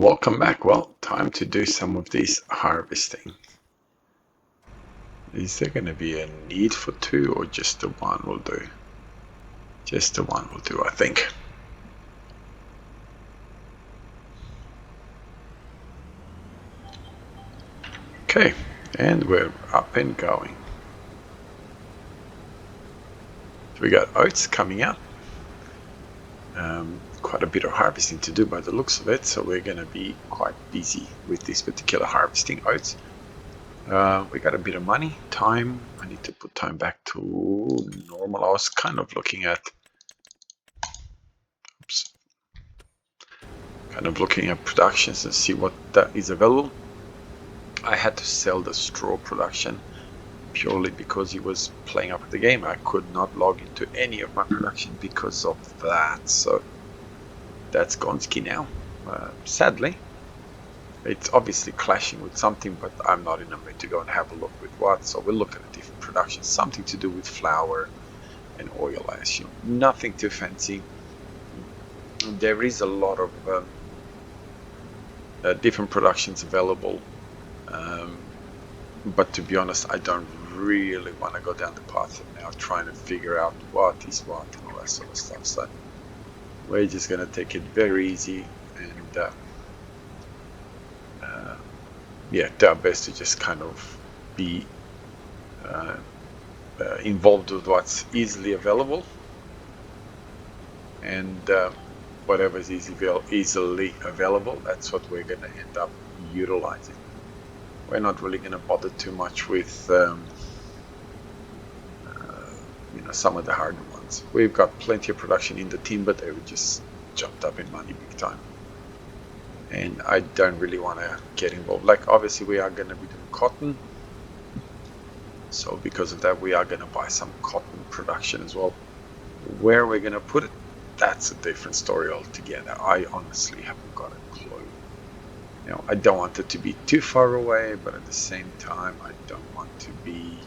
Welcome back. Well, time to do some of this harvesting. Is there going to be a need for two, or just the one will do? Just the one will do, I think. Okay, and we're up and going. So we got oats coming out. Quite a bit of harvesting to do by the looks of it, so we're going to be quite busy with this particular harvesting oats. We got a bit of money, time. I need to put time back to normal. I was kind of looking at productions and see what that is available. I had to sell the straw production purely because he was playing up the game. I could not log into any of my production because of that, so that's gone ski now. Sadly, it's obviously clashing with something, but I'm not in a mood to go and have a look with what, so we'll look at a different production, something to do with flour and oil, I assume. Nothing too fancy. There is a lot of different productions available, but to be honest, I don't really want to go down the path of now trying to figure out what is what and all that sort of stuff. So we're just going to take it very easy and yeah, do our best to just kind of be involved with what's easily available, and whatever is easily available, that's what we're going to end up utilizing. We're not really going to bother too much with some of the harder ones. We've got plenty of production in the team, but they were just jumped up in money big time, and I don't really want to get involved. Like, obviously we are going to be doing cotton, so because of that we are going to buy some cotton production as well. Where we're going to put it, that's a different story altogether. I honestly haven't got a clue. I don't want it to be too far away, but at the same time I don't want to be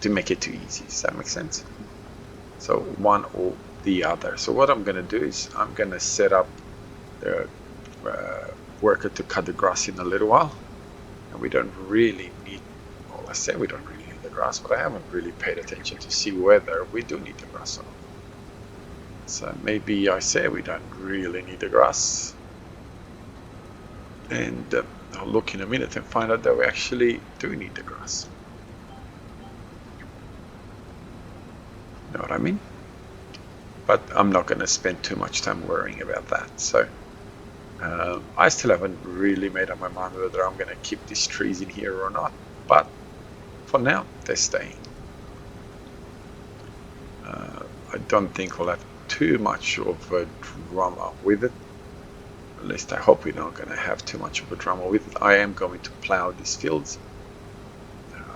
to make it too easy. Does that make sense? So one or the other. So what I'm going to do is I'm going to set up the worker to cut the grass in a little while, and we don't really need, well, I say we don't really need the grass, but I haven't really paid attention to see whether we do need the grass or not. So maybe I say we don't really need the grass, and I'll look in a minute and find out that we actually do need the grass. Know what I mean? But I'm not going to spend too much time worrying about that. So I still haven't really made up my mind whether I'm going to keep these trees in here or not, but for now they're staying. I don't think we'll have too much of a drama with it. At least I hope we're not going to have too much of a drama with it. I am going to plow these fields.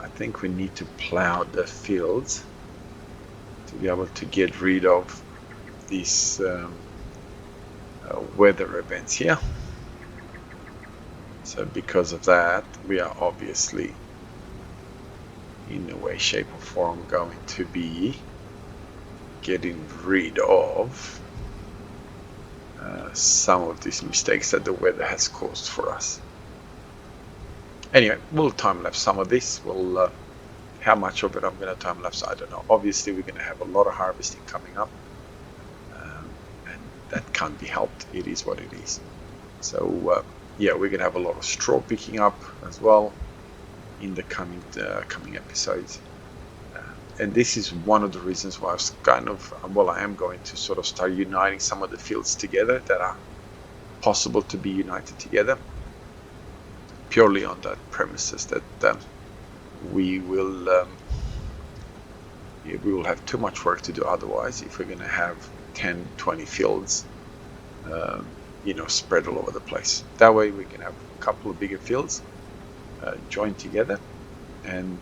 I think we need to plow the fields to be able to get rid of these weather events here. So because of that, we are obviously in a way, shape or form going to be getting rid of some of these mistakes that the weather has caused for us. Anyway, we'll time-lapse some of this. We'll how much of it I'm going to time-lapse, I don't know. Obviously we're going to have a lot of harvesting coming up, and that can't be helped. It is what it is. So yeah, we're going to have a lot of straw picking up as well in the coming episodes. And this is one of the reasons why I was kind of, well, I am going to sort of start uniting some of the fields together that are possible to be united together, purely on that premises that we will have too much work to do otherwise if we're going to have 10-20 fields spread all over the place. That way we can have a couple of bigger fields joined together, and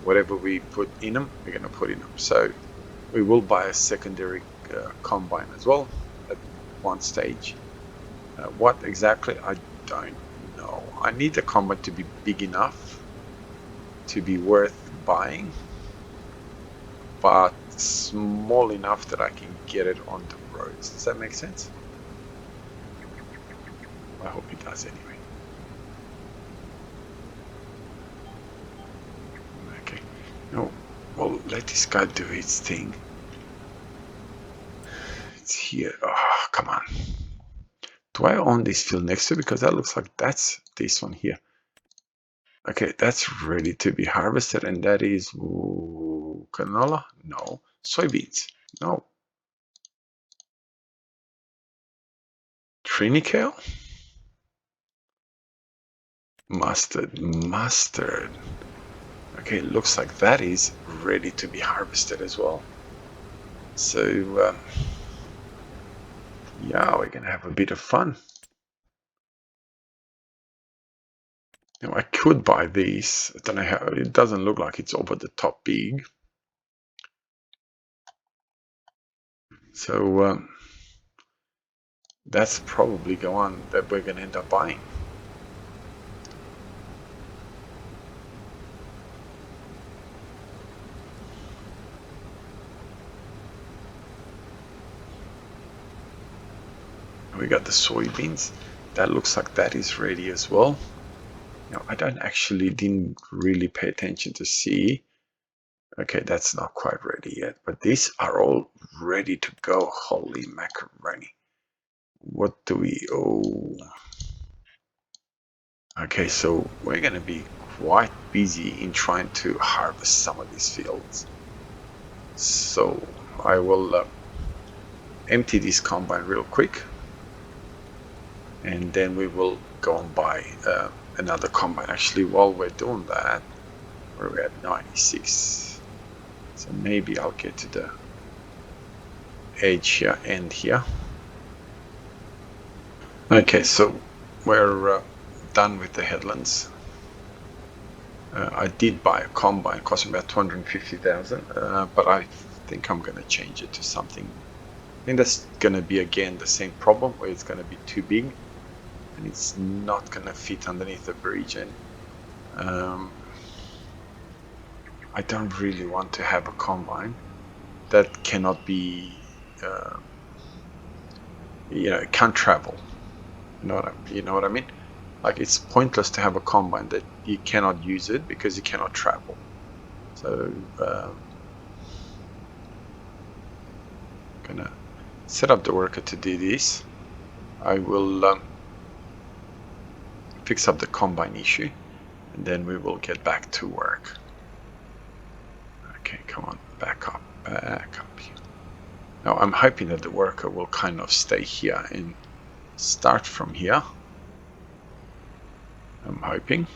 whatever we put in them, we're going to put in them. So we will buy a secondary combine as well at one stage. What exactly, I don't know. I need the combine to be big enough to be worth buying, but small enough that I can get it on the roads. Does that make sense? I hope it does anyway. Okay. No, well, let this guy do its thing. It's here. Oh, come on. Do I own this field next to it? Because that looks like that's this one here. Okay, that's ready to be harvested, and that is canola? No. Soybeans? No. Trinicale? Mustard. Okay, looks like that is ready to be harvested as well. So, yeah, we're gonna have a bit of fun. Now, I could buy these. I don't know how, it doesn't look like it's over the top big. So, that's probably the one that we're gonna end up buying. We got the soybeans. That looks like that is ready as well. Now, I didn't really pay attention to see. Okay, that's not quite ready yet, but these are all ready to go. Holy macaroni. What do we owe? Okay, so we're going to be quite busy in trying to harvest some of these fields. So I will empty this combine real quick, and then we will go and buy another combine. Actually, while we're doing that, we're at 96. So maybe I'll get to the edge here, end here. Okay, so we're done with the headlands. I did buy a combine, costing about 250,000, but I think I'm going to change it to something. I think that's going to be again the same problem, where it's going to be too big and it's not going to fit underneath the bridge. And I don't really want to have a combine that cannot be, it can't travel. You know what I mean? Like, it's pointless to have a combine that you cannot use it because you cannot travel. So gonna set up the worker to do this. I will fix up the combine issue, and then we will get back to work. Okay, come on, back up here. Now I'm hoping that the worker will kind of stay here and start from here. I'm hoping.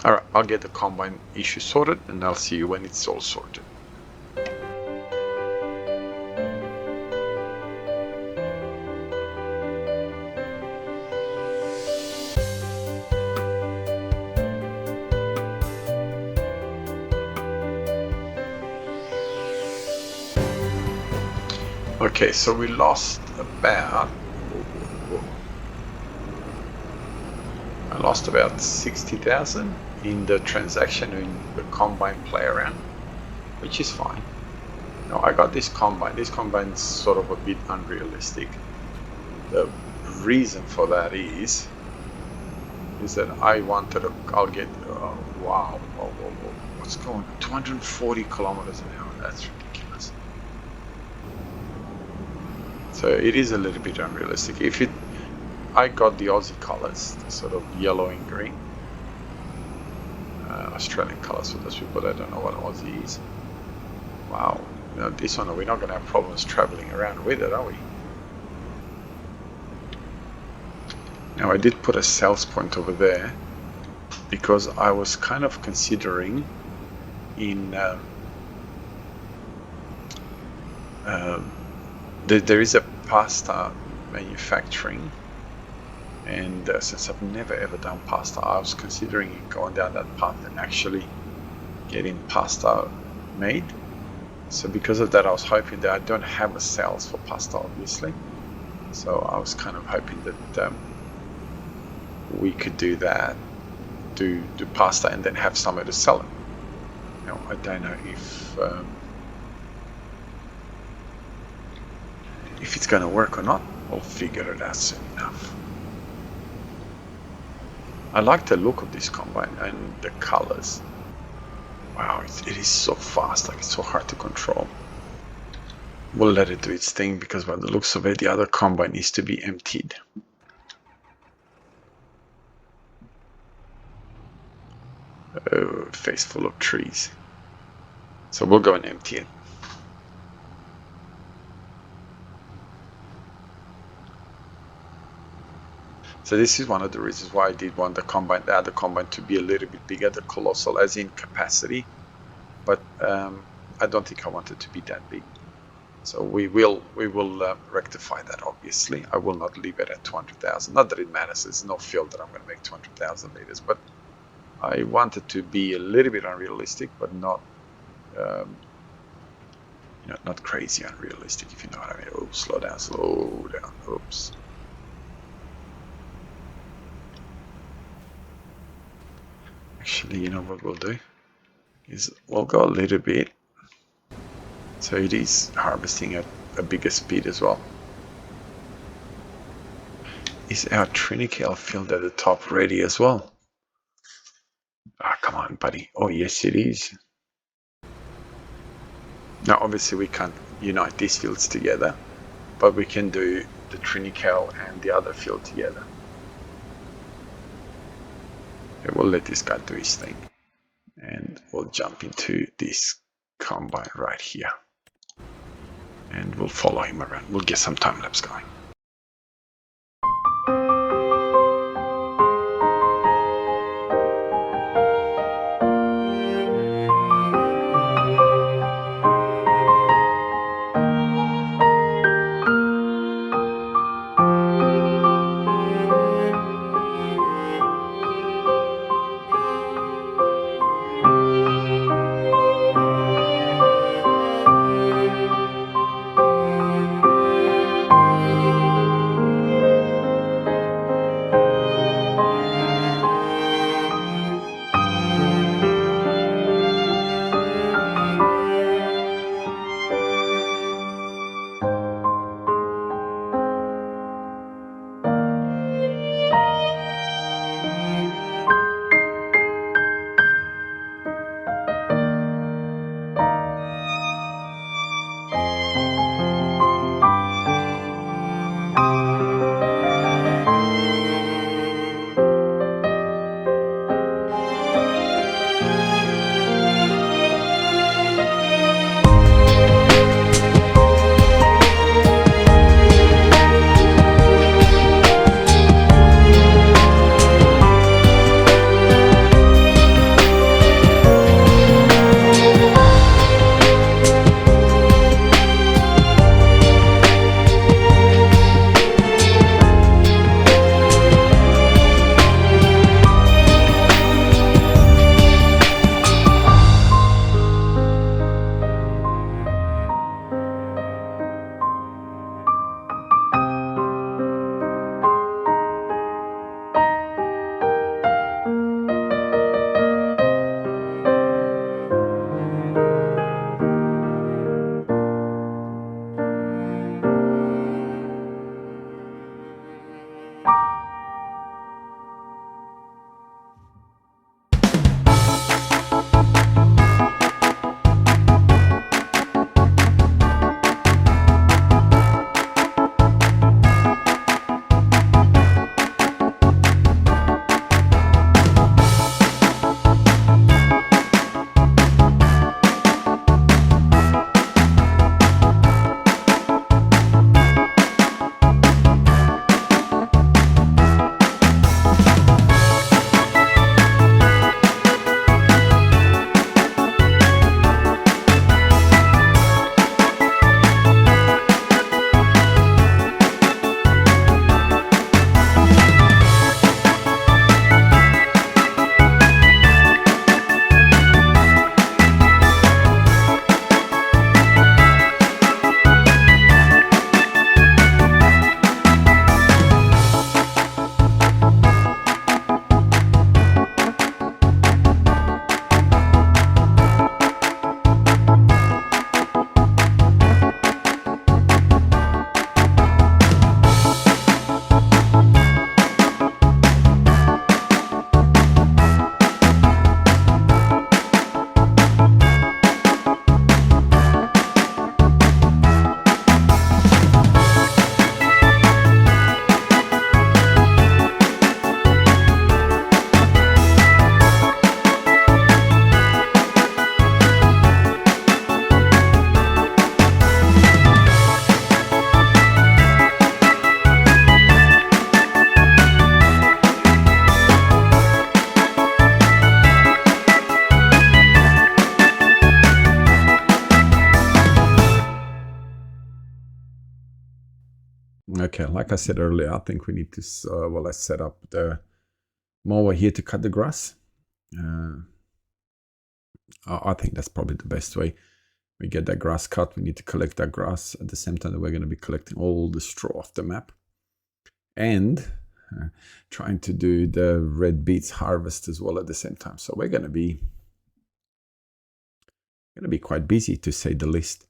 Alright, I'll get the combine issue sorted, and I'll see you when it's all sorted. Okay, so we lost about... I lost about 60,000 in the transaction in the combine play around, which is fine. Now, I got this combine. This combine's sort of a bit unrealistic. The reason for that is that I wanted to... I'll get... wow. What's going on? 240 kilometers an hour. That's ridiculous. So it is a little bit unrealistic. I got the Aussie colors, the sort of yellow and green. Australian colors for those people that don't know what Aussie is. Wow. Now this one, we're not going to have problems traveling around with it, are we? Now I did put a sales point over there because I was kind of considering in there is a pasta manufacturing, and since I've never ever done pasta, I was considering going down that path and actually getting pasta made. So because of that, I was hoping that I don't have a sales for pasta, obviously. So I was kind of hoping that we could do that, do pasta and then have somewhere to sell it. Now I don't know if If it's gonna work or not, we'll figure it out soon enough. I like the look of this combine and the colors. Wow, it is so fast, like it's so hard to control. We'll let it do its thing because by the looks of it, the other combine needs to be emptied. Oh, face full of trees. So we'll go and empty it. So this is one of the reasons why I did want the other combine to be a little bit bigger, the colossal, as in capacity. But I don't think I want it to be that big. So we will rectify that. Obviously, I will not leave it at 200,000. Not that it matters. There's no field that I'm going to make 200,000 liters, but I want it to be a little bit unrealistic, but not not crazy unrealistic, if you know what I mean. Oh, slow down, slow down. Oops. Actually, you know what we'll do is we'll go a little bit. So it is harvesting at a bigger speed as well. Is our trinicale field at the top ready as well? Ah, come on, buddy. Oh, yes, it is. Now, obviously, we can't unite these fields together, but we can do the trinicale and the other field together. Okay, we'll let this guy do his thing. And we'll jump into this combine right here. And we'll follow him around. We'll get some time lapse going. Okay, like I said earlier, I think we need to, well, let's set up the mower here to cut the grass. I think that's probably the best way. We get that grass cut, we need to collect that grass at the same time that we're going to be collecting all the straw off the map. And trying to do the red beets harvest as well at the same time. So we're going to be quite busy, to say the least.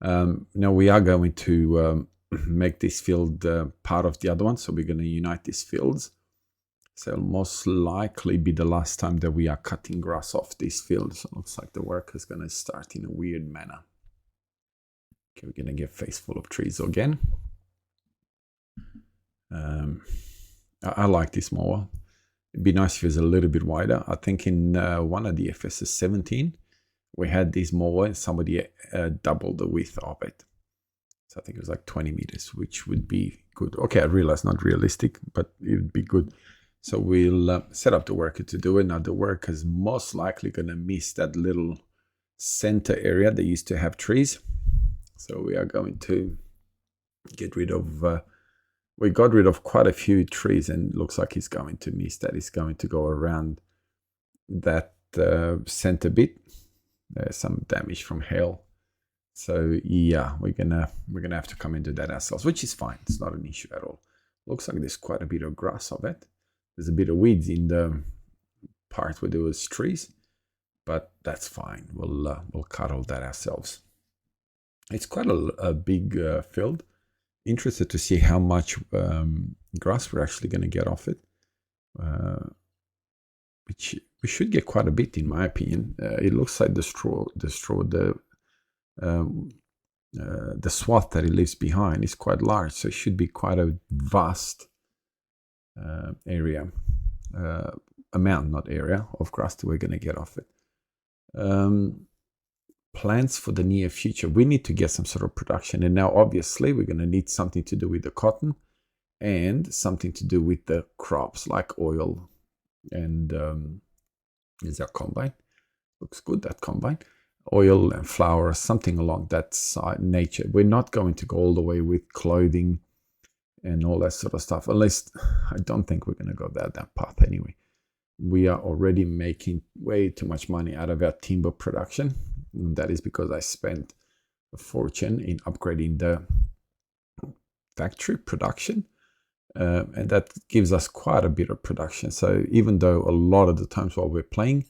Now we are going to make this field part of the other one, so we're going to unite these fields. So it'll most likely be the last time that we are cutting grass off these fields. So it looks like the work is going to start in a weird manner. Okay, we're going to get face full of trees again. I like this mower. It'd be nice if it was a little bit wider. I think in one of the FS17, we had this mower and somebody doubled the width of it. So I think it was like 20 meters, which would be good. Okay, I realize not realistic, but it would be good. So we'll set up the worker to do it. Now the worker is most likely going to miss that little center area that used to have trees. So we are going to get rid of, we got rid of quite a few trees, and it looks like he's going to miss that. He's going to go around that center bit. There's some damage from hail. So yeah, we're gonna have to come into that ourselves, which is fine. It's not an issue at all. Looks like there's quite a bit of grass of it. There's a bit of weeds in the part where there was trees, but that's fine. We'll cut all that ourselves. It's quite a big field. Interested to see how much grass we're actually going to get off it. Which we should get quite a bit, in my opinion. It looks like the swath that it leaves behind is quite large, so it should be quite a vast amount of grass that we're going to get off it. Plans for the near future. We need to get some sort of production, and now obviously we're going to need something to do with the cotton and something to do with the crops like oil and is that combine? Looks good, that combine. Oil and flour, something along that nature. We're not going to go all the way with clothing and all that sort of stuff, unless I don't think we're going to go that path anyway. We are already making way too much money out of our timber production. And that is because I spent a fortune in upgrading the factory production. And that gives us quite a bit of production. So even though a lot of the times while we're playing,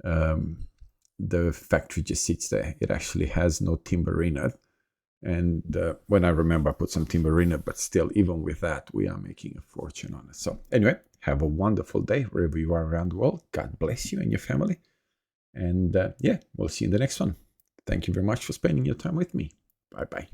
the factory just sits there, it actually has no timber in it. And when I remember, I put some timber in it, but still, even with that, we are making a fortune on it. So anyway, have a wonderful day wherever you are around the world. God bless you and your family. And yeah, we'll see you in the next one. Thank you very much for spending your time with me. Bye-bye.